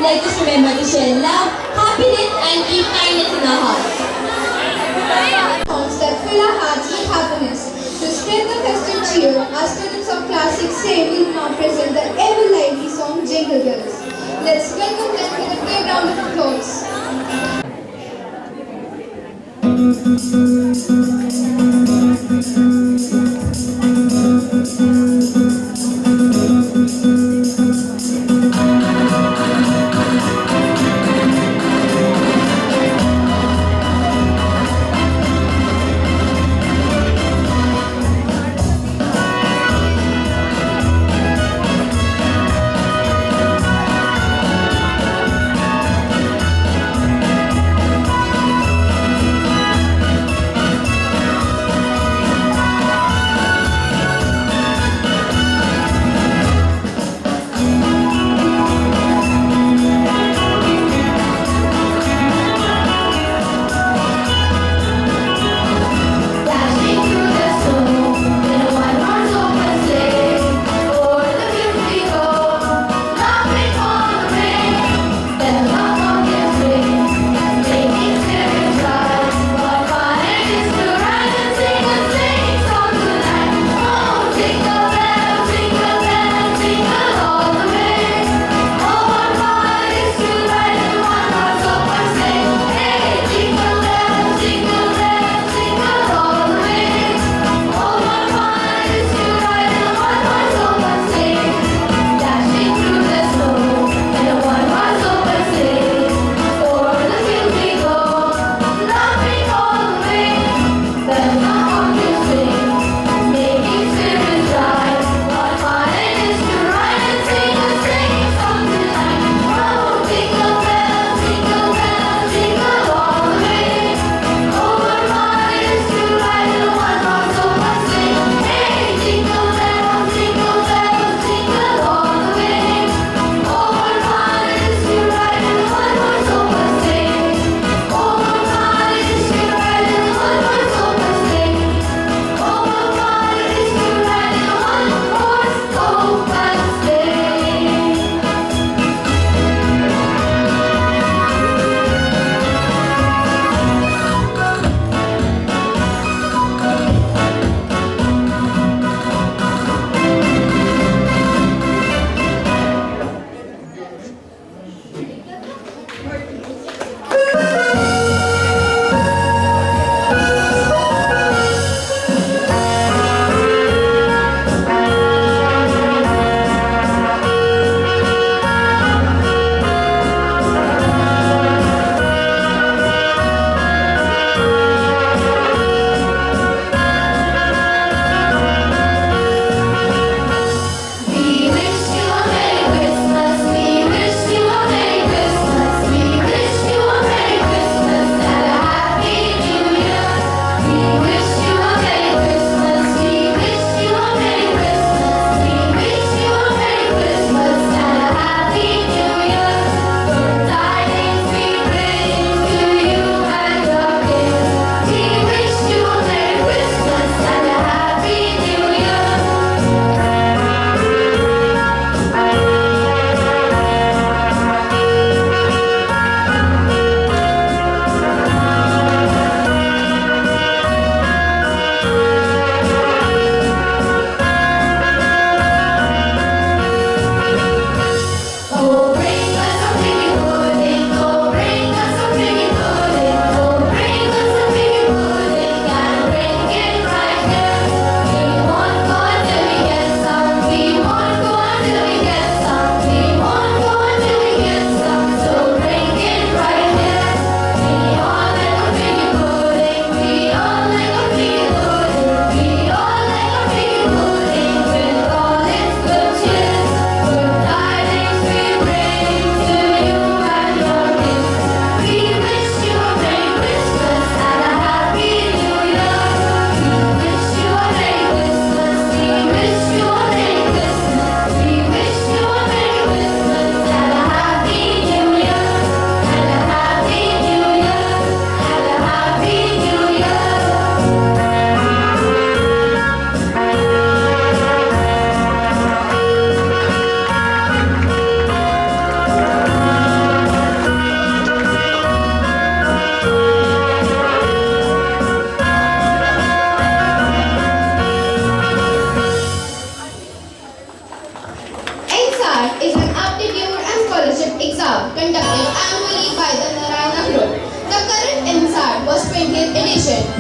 Let us remember to share love, happiness, and keep kindness in our hearts. Songs that fill our hearts with happiness. To spread the festive cheer, our students of Class 6A will now present the ever lively song Jingle Bells. Let's welcome them with a big round of applause.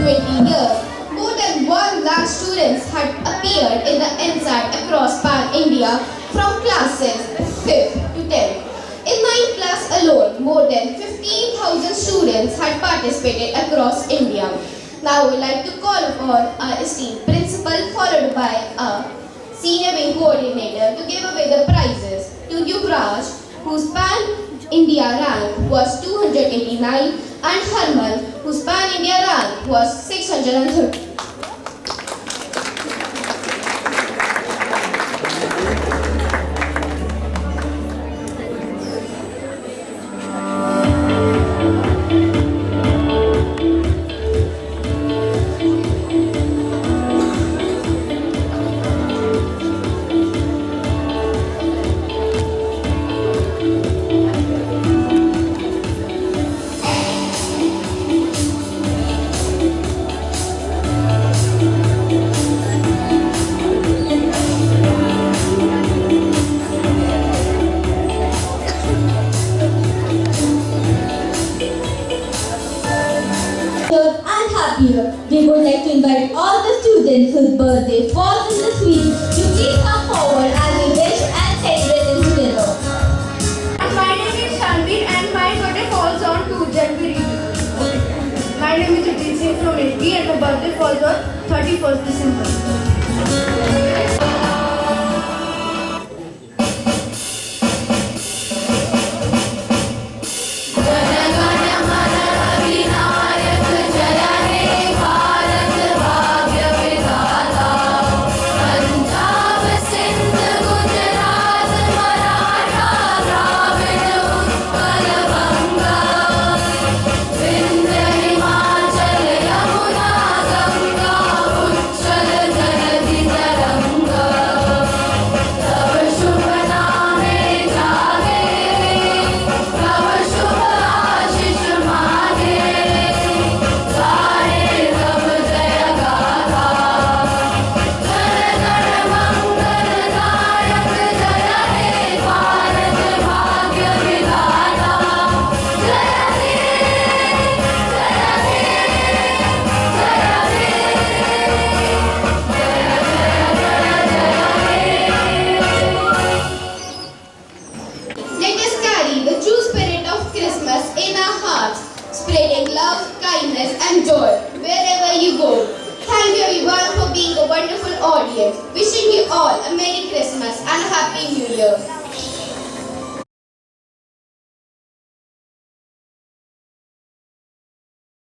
20 years, more than 1 lakh students had appeared in the NSAT across pan-India from classes 5th to 10th. In 9th class alone, more than 15,000 students had participated across India. Now we would like to call upon our esteemed principal followed by our senior wing coordinator to give away the prizes to Yuvraj, whose pan-India rank was 289, and Harman, whose pan-India rank was 630. And happier, we would like to invite all the students whose birthday falls in this week to please come forward as we wish and celebrate them together. My name is Shanbir and my birthday falls on 2 January. My name is Ajit Singh from AP and my birthday falls on 31st December. Let us carry the true spirit of Christmas in our hearts, spreading love, kindness and joy wherever you go. Thank you everyone for being a wonderful audience. Wishing you all a Merry Christmas and a Happy New Year.